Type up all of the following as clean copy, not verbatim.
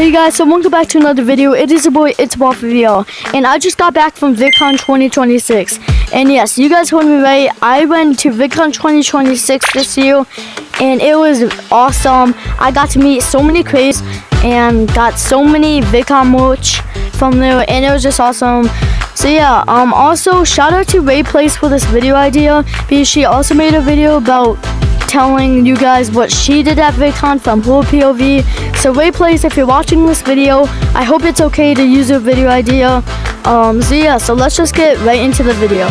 Hey guys, so welcome back to another video. It is your boy, it's Went To Vidcon, and I just got back from VidCon 2026. And yes, you guys heard me right. I went to VidCon 2026 this year, and it was awesome. I got to meet so many creators and got so many VidCon merch from there, and it was just awesome. So yeah, also shout out to Ray Place for this video idea, because she also made a video about telling you guys what she did at VidCon from her POV. So Ray Place, if you're watching this video, I hope it's okay to use your video idea. So yeah, so let's just get right into the video.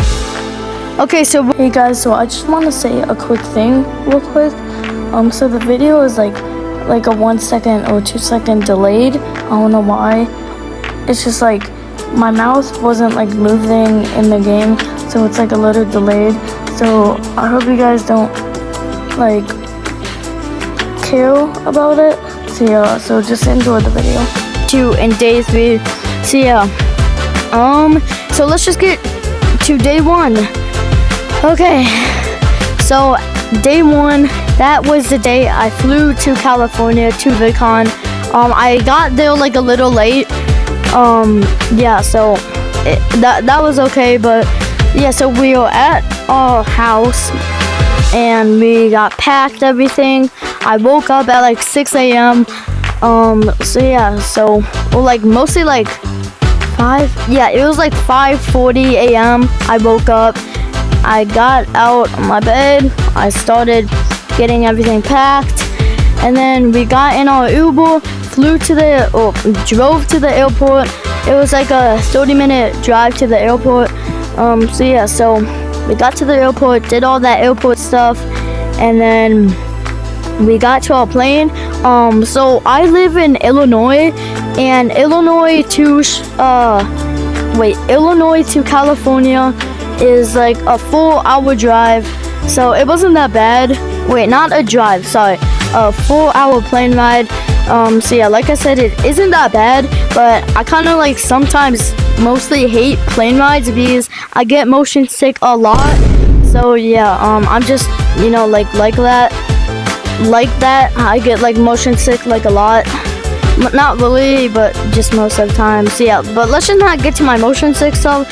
Okay, so hey guys, so I just want to say a quick thing real quick. So the video is like a 1 second or 2 second delayed. I don't know why. It's just like my mouse wasn't like moving in the game, so it's like a little delayed. So I hope you guys don't like care about it. So yeah, so just enjoy the video. 2 and day 3. So yeah, so let's just get to day 1. Okay, so day 1, that was the day I flew to California to VidCon. I got there like a little late. Yeah, so that was okay, but yeah, so we were at our house and we got packed everything. I woke up at like 6 a.m. So yeah, so like mostly like 5. Yeah, it was like 5:40 a.m. I woke up. I got out of my bed. I started getting everything packed, and then we got in our Uber, drove to the airport. It was like a 30-minute drive to the airport. So yeah, so we got to the airport, did all that airport stuff, and then we got to our plane. So I live in Illinois, and Illinois to California is like a 4-hour drive. So it wasn't that bad. Wait, not a drive, sorry, a 4-hour plane ride. So yeah, like I said, it isn't that bad, but I kind of like sometimes mostly hate plane rides because I get motion sick a lot. So yeah, I'm just, you know, like that. I get like motion sick like a lot. Not really, but just most of the time. So yeah, but let's just not get to my motion sick stuff.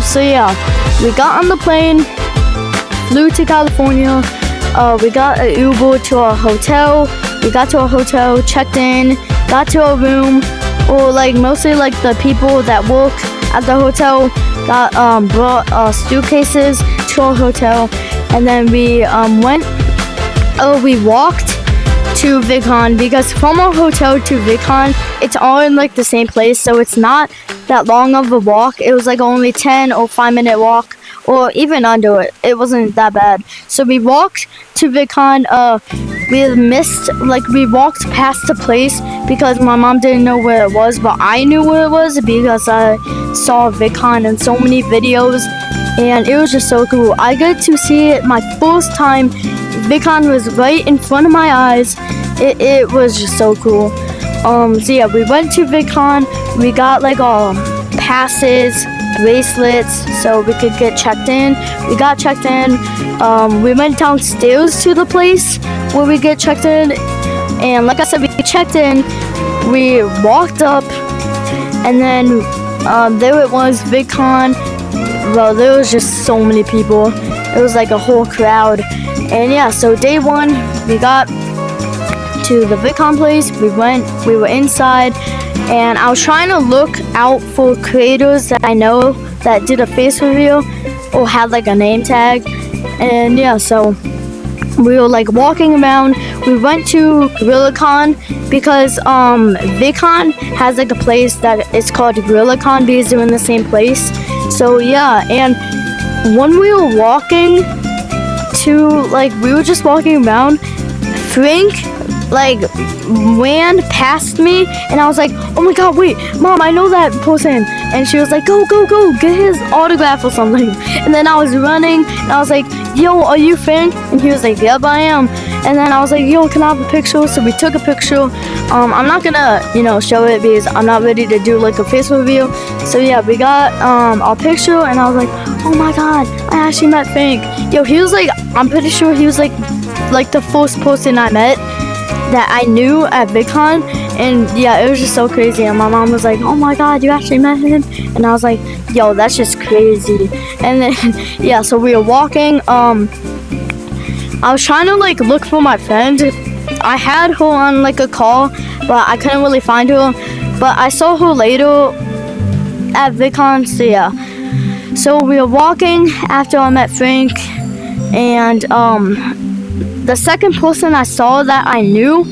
So yeah, we got on the plane, flew to California. We got an Uber to our hotel. We got to our hotel, checked in, got to our room. Or like mostly like the people that work at the hotel got brought suitcases to our hotel, and then we walked to VidCon, because from our hotel to VidCon, it's all in like the same place, so it's not that long of a walk. It was like only 10 or 5-minute walk, or even under it. It wasn't that bad. So we walked to VidCon. We walked past the place because my mom didn't know where it was, but I knew where it was because I saw VidCon in so many videos, and it was just so cool. I got to see it my first time. VidCon was right in front of my eyes. It was just so cool. So yeah, we went to VidCon. We got like all passes, bracelets, so we could get checked in. We got checked in. We went downstairs to the place where we get checked in, and like I said, we checked in. We walked up, and then there it was, VidCon. Well, there was just so many people. It was like a whole crowd. And yeah, so day 1, we got to the VidCon place. We were inside, and I was trying to look out for creators that I know that did a face reveal or had like a name tag. And yeah, so we were like walking around. We went to GorillaCon because VidCon has like a place that is called GorillaCon because they're in the same place. So yeah, and when we were walking we were just walking around, Frank like ran past me, and I was like, oh my god, wait, Mom, I know that person. And she was like, go, get his autograph or something. And then I was running, and I was like, yo, are you Frank? And he was like, yep, I am. And then I was like, yo, can I have a picture? So we took a picture. I'm not gonna, show it because I'm not ready to do like a face reveal. So yeah, we got our picture, and I was like, oh my god, I actually met Frank. Yo, he was like, I'm pretty sure he was like the first person I met that I knew at VidCon, And yeah, it was just so crazy. And my mom was like, "Oh my God, you actually met him?" And I was like, "Yo, that's just crazy." And then yeah, so we were walking. I was trying to like look for my friend. I had her on like a call, but I couldn't really find her. But I saw her later at VidCon. So yeah, so we were walking after I met Frank, and the second person I saw that I knew,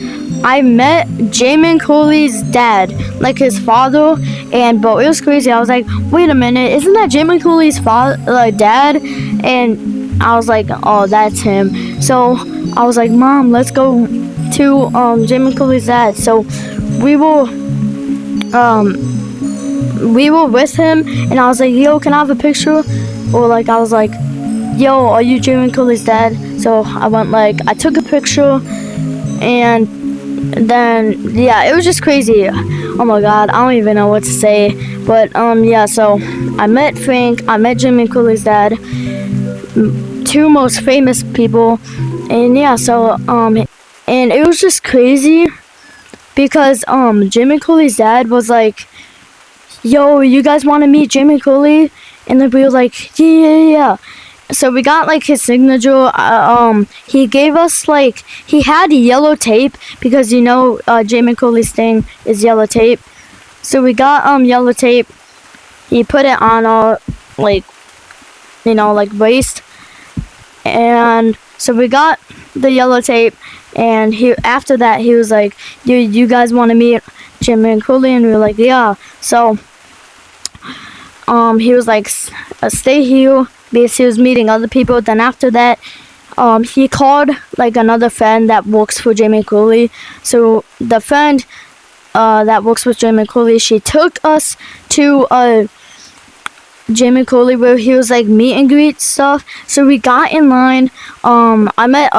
I met Jamin Cooley's dad, like his father. And bro, it was crazy. I was like, wait a minute, isn't that Jamin Cooley's dad? And I was like, oh, that's him. So I was like, Mom, let's go to Jamin Cooley's dad. So we were with him, and I was like, yo, can I have a picture? Or like I was like, yo, are you Jamin Cooley's dad? So I went like, I took a picture, and then yeah, it was just crazy. Oh my God, I don't even know what to say. But yeah, so I met Frank, I met Jamin Cooley's dad, two most famous people. And yeah, so and it was just crazy because Jamin Cooley's dad was like, yo, you guys want to meet Jamin Cooley? And then we were like, yeah. So we got like his signature. He gave us like, he had yellow tape because you know Jamin Cooley's thing is yellow tape. So we got yellow tape. He put it on our like, you know, like waist. And so we got the yellow tape, and after that he was like, you guys want to meet Jamin Cooley? And we were like, yeah. So he was like, stay here, because he was meeting other people. Then after that, he called like another friend that works for Jamin Cooley. So the friend that works with Jamin Cooley, she took us to Jamin Cooley where he was like meet and greet stuff. So we got in line. I met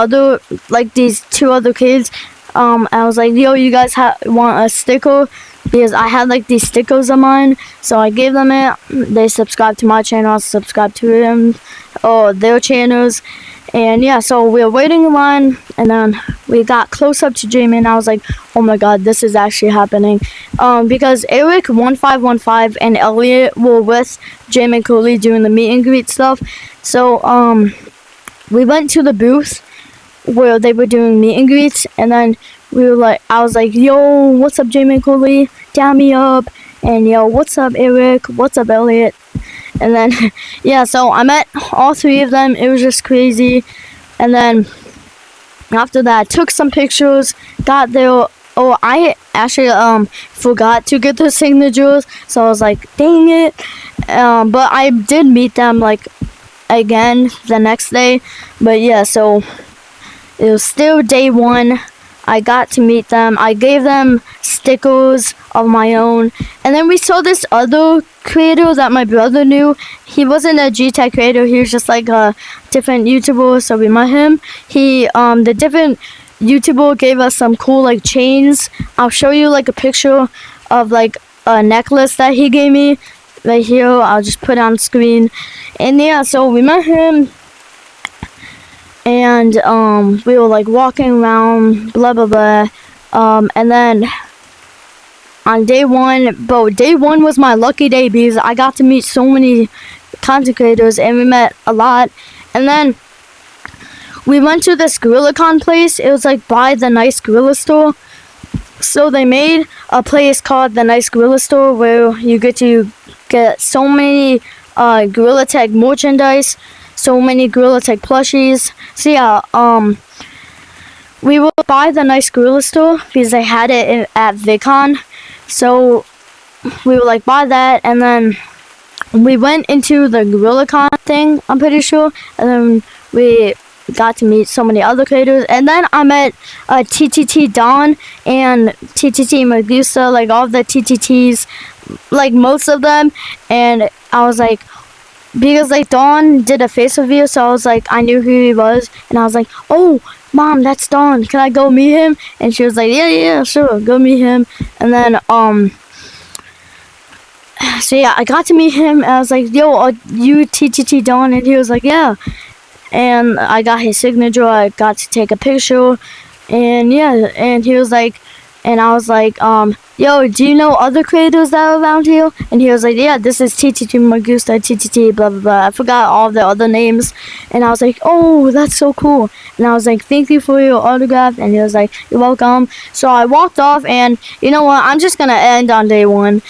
these two other kids. I was like, yo, you guys want a sticker? Because I had like these stickers of mine, so I gave them it. They subscribed to my channel, I subscribed to them, or their channels. And yeah, so we were waiting in line, and then we got close up to Jamin. I was like, oh my God, this is actually happening. Because Eric 1515 and Elliot were with Jamin Cooley doing the meet and greet stuff. So we went to the booth where they were doing meet and greets, and then I was like, yo, what's up, Jamin Cooley? Down me up. And yo, what's up, Eric? What's up, Elliot? And then, yeah, so I met all three of them. It was just crazy. And then after that, I took some pictures, got their, I actually forgot to get their signatures. So I was like, dang it. But I did meet them like again the next day. But yeah, so it was still day one. I got to meet them. I gave them stickers of my own. And then we saw this other creator that my brother knew. He wasn't a G-Tech creator. He was just like a different YouTuber. So we met him. The different YouTuber gave us some cool like chains. I'll show you like a picture of like a necklace that he gave me right here. I'll just put it on screen. And yeah, so we met him. And we were like walking around, blah blah blah. And then on day one was my lucky day because I got to meet so many content creators, and we met a lot. And then we went to this GorillaCon place. It was like by the Nice Gorilla Store. So they made a place called the Nice Gorilla Store where you get to get so many Gorilla Tag merchandise, so many Gorilla Tag plushies. So yeah, we will buy the Nice Gorilla Store because they had it at VidCon. So we would like buy that, and then we went into the GorillaCon thing, I'm pretty sure, and then we got to meet so many other creators. And then I met TTT Dawn and TTT Medusa, like all the TTTs, like most of them. And I was like, because like Dawn did a face reveal, so I was like, I knew who he was, and I was like, oh Mom, that's Dawn, can I go meet him? And she was like, yeah, sure, go meet him. And then so yeah, I got to meet him, and I was like, yo, are you TTT Dawn? And he was like, yeah. And I got his signature, I got to take a picture, and yeah, and he was like, and I was like, yo, do you know other creators that are around here? And he was like, yeah, this is TTT Magusta, TTT, blah, blah, blah. I forgot all the other names. And I was like, oh, that's so cool. And I was like, thank you for your autograph. And he was like, you're welcome. So I walked off, and you know what? I'm just going to end on day one.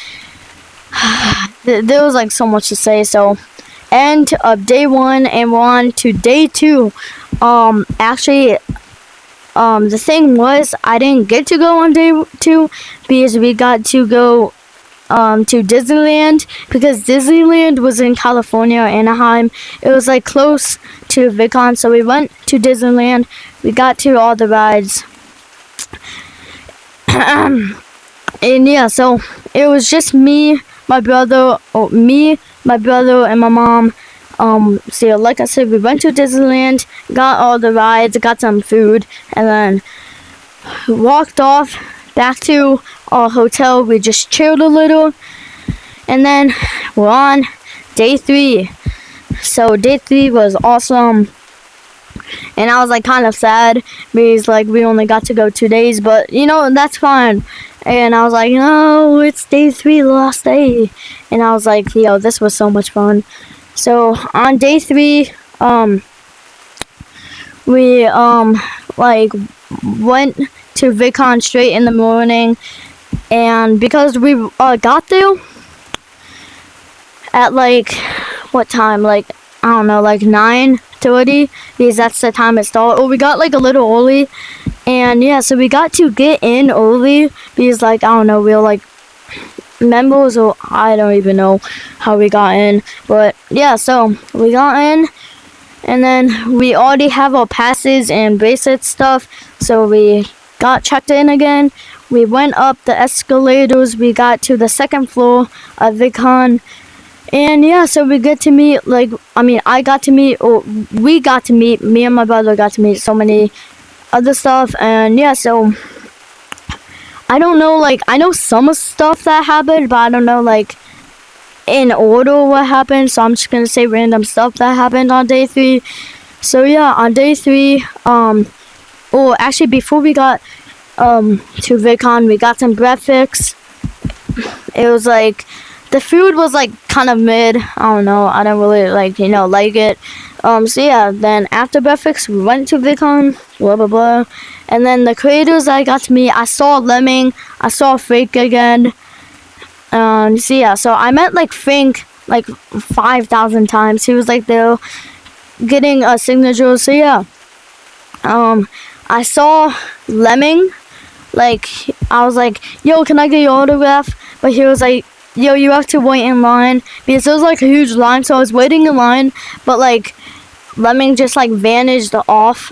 There was like so much to say. So end of day one, and we're on to day two. Actually, the thing was, I didn't get to go on day two because we got to go to Disneyland, because Disneyland was in California, Anaheim. It was like close to VidCon, so we went to Disneyland. We got to all the rides. And yeah, so it was just me, my brother, and my mom. So like I said, we went to Disneyland, got all the rides, got some food, and then walked off back to our hotel. We just chilled a little, and then we're on day 3. So day 3 was awesome, and I was like kind of sad because like we only got to go 2 days, but you know, that's fine. And I was like, no, it's day 3, the last day, and I was like, yo, this was so much fun. So on day 3, we like went to VidCon straight in the morning, and because we got there at like what time? Like I don't know, like 9:30, because that's the time it started. Or we got like a little early, and yeah, so we got to get in early because like I don't know, we were like members, or I don't even know how we got in, but yeah, so we got in, and then we already have our passes and bracelet stuff, so we got checked in again. We went up the escalators, we got to the 2nd floor of VidCon, and yeah, so we get to meet, like, I mean, I got to meet, or we got to meet, me and my brother got to meet so many other stuff, and yeah, so I don't know, like, I know some stuff that happened, but I don't know, like, in order what happened, so I'm just gonna say random stuff that happened on day 3. So yeah, on day 3, or actually before we got to VidCon, we got some breakfast. It was like, the food was like kind of mid, I don't know, I don't really like, you know, like it. So yeah, then after breakfast, we went to VidCon, blah blah blah. And then the creators I got to meet, I saw Lemming, I saw Frank again. So yeah, so I met like Frank like 5,000 times. He was like there getting a signature. So yeah, I saw Lemming. Like I was like, yo, can I get your autograph? But he was like, yo, you have to wait in line, because there was like a huge line. So I was waiting in line, but like Lemming just like vanished off.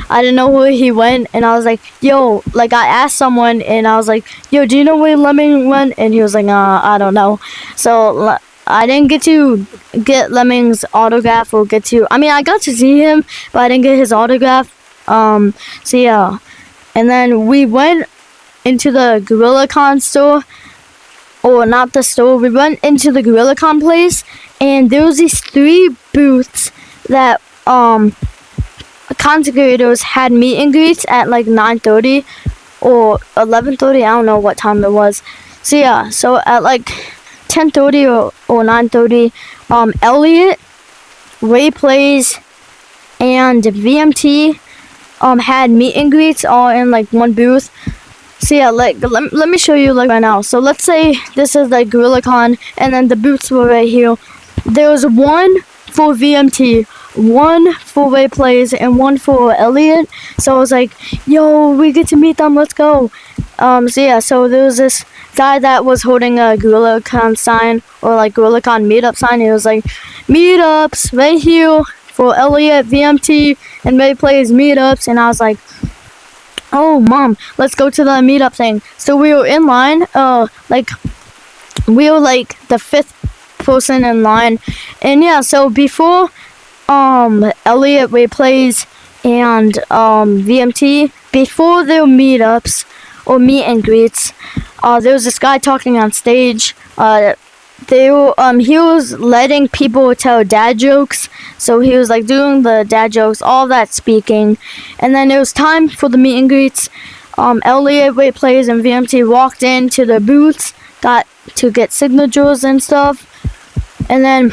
I didn't know where he went, and I was like, yo, like I asked someone, and I was like, yo, do you know where Lemming went? And he was like, I don't know. So I didn't get to get Lemming's autograph, or get to, I mean, I got to see him, but I didn't get his autograph. So yeah, and then we went into the GorillaCon store, or not the store, we went into the GorillaCon place, and there was these 3 booths that content creators had meet and greets at like 9:30 or 11:30. I don't know what time it was. So yeah, so at like 10:30 or 9:30, Elliot, Ray Plays, and VMT had meet and greets all in like one booth. So yeah, like let me show you like right now. So let's say this is like GorillaCon, and then the booths were right here. There was one for VMT, one for Ray Plays, and one for Elliot. So I was like, yo, we get to meet them, let's go. So yeah, so there was this guy that was holding a GorillaCon sign, or like GorillaCon meetup sign. He was like, meetups right here for Elliot, VMT, and Ray Plays meetups. And I was like, oh mom, let's go to the meetup thing. So we were in line, like we were like the 5th person in line. And yeah, so before Elliot, Ray Plays, and VMT, before their meetups or meet and greets, there was this guy talking on stage. He was letting people tell dad jokes. So he was like doing the dad jokes, all that speaking. And then it was time for the meet and greets. Elliot, Wait Plays, and VMT walked into the booths, got to get signatures and stuff, and then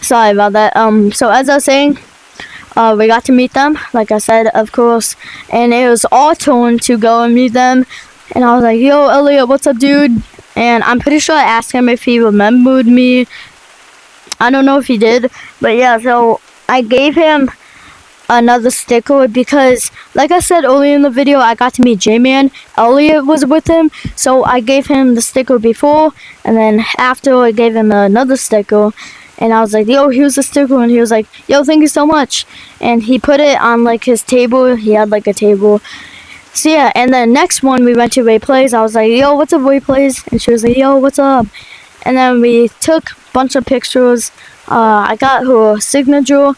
sorry about that. So as I was saying, we got to meet them, like I said, of course, and it was our turn to go and meet them. And I was like, yo, Elliot, what's up, dude? And I'm pretty sure I asked him if he remembered me. I don't know if he did, but yeah, so I gave him another sticker because, like I said earlier in the video, I got to meet J-Man. Elliot was with him, so I gave him the sticker before, and then after I gave him another sticker. And I was like, yo, here's the sticker. And he was like, yo, thank you so much. And he put it on, like, his table. He had, like, a table. So, yeah. And then next one, we went to Wait Plays. I was like, yo, what's up, Wait Plays? And she was like, yo, what's up? And then we took a bunch of pictures. I got her signature.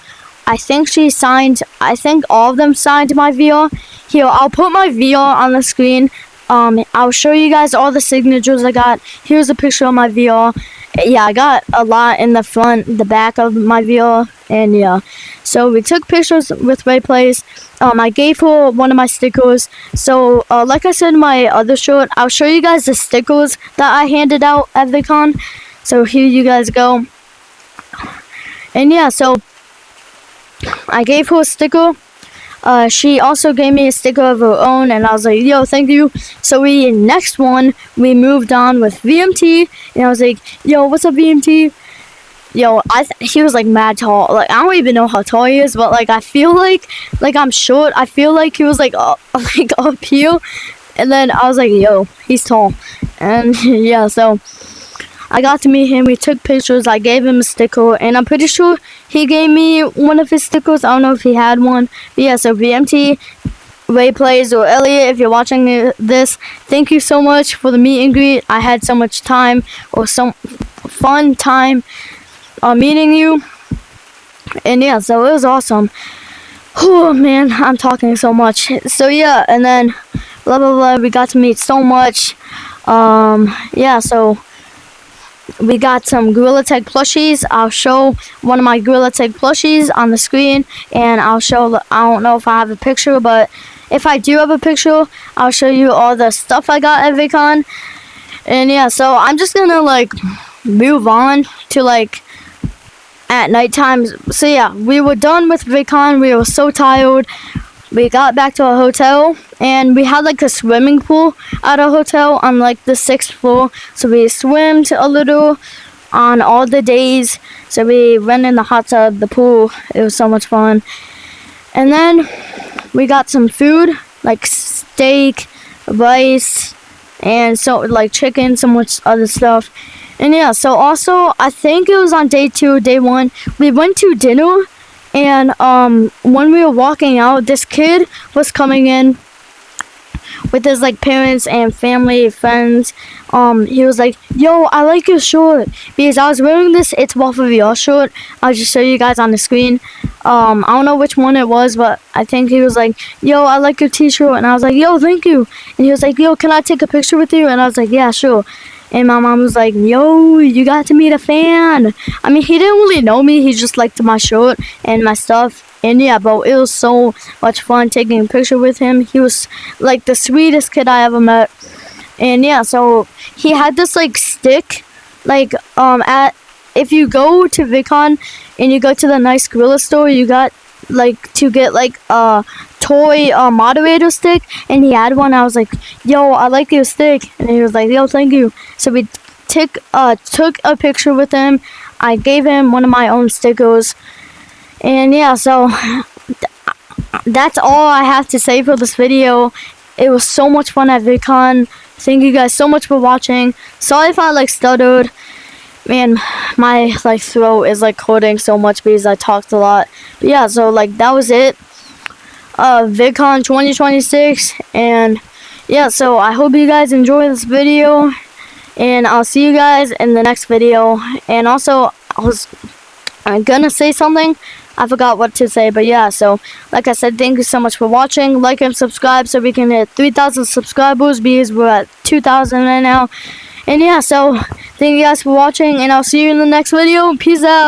I think she signed, I think all of them signed my VR. Here, I'll put my VR on the screen. I'll show you guys all the signatures I got. Here's a picture of my VR. Yeah, I got a lot in the front, the back of my VR, and yeah. So we took pictures with Wait Plays. I gave her one of my stickers. So, like I said in my other short, I'll show you guys the stickers that I handed out at VidCon. So here you guys go. And yeah, so I gave her a sticker. She also gave me a sticker of her own, and I was like, yo, thank you. So next one, we moved on with VMT, and I was like, yo, what's up, VMT? Yo, he was like mad tall. Like, I don't even know how tall he is, but like, I feel like I'm short. I feel like he was like up here, and then I was like, yo, he's tall. And yeah, so I got to meet him. We took pictures. I gave him a sticker, and I'm pretty sure he gave me one of his stickers. I don't know if he had one. But yeah, so VMT, Wait Plays, or Elliot, if you're watching this, thank you so much for the meet and greet. I had so much time, or some fun time meeting you. And yeah, so it was awesome. Oh man, I'm talking so much. So yeah, and then blah blah blah, we got to meet so much. Yeah, so we got some Gorilla Tag plushies. I'll show one of my Gorilla Tag plushies on the screen, and I'll show, I don't know if I have a picture, but if I do have a picture, I'll show you all the stuff I got at VidCon. And yeah, so I'm just gonna like move on to like at nighttime. So yeah, we were done with VidCon. We were so tired. We got back to our hotel, and we had like a swimming pool at our hotel on like the 6th floor. So we swimmed a little on all the days. So we went in the hot tub, the pool. It was so much fun. And then we got some food, like steak, rice, and so like chicken, so much other stuff. And yeah, so also I think it was on day 2, day 1, we went to dinner. And when we were walking out, this kid was coming in with his like parents and family, friends. He was like, yo, I like your shirt, because I was wearing this It's Waffle VR shirt. I'll just show you guys on the screen. I don't know which one it was, but I think he was like, yo, I like your t-shirt. And I was like, yo, thank you. And he was like, yo, can I take a picture with you? And I was like, yeah, sure. And my mom was like, yo, you got to meet a fan. I mean, he didn't really know me. He just liked my shirt and my stuff. And yeah, but it was so much fun taking a picture with him. He was like the sweetest kid I ever met. And yeah, so he had this like stick, like if you go to VidCon and you go to the nice gorilla store, you got like to get like a toy moderator stick, and he had one. I was like, yo, I like your stick. And he was like, yo, thank you. So we took a picture with him. I gave him one of my own stickers. And yeah, so that's all I have to say for this video. It was so much fun at VidCon. Thank you guys so much for watching. Sorry if I like stuttered. Man, my like throat is like hurting so much because I talked a lot. But yeah, so like that was it. VidCon 2026. And yeah, so I hope you guys enjoy this video, and I'll see you guys in the next video. And also, I'm gonna say something, I forgot what to say, but yeah, so like I said, thank you so much for watching. Like and subscribe so we can hit 3,000 subscribers, because we're at 2,000 right now. And yeah, so thank you guys for watching, and I'll see you in the next video. Peace out.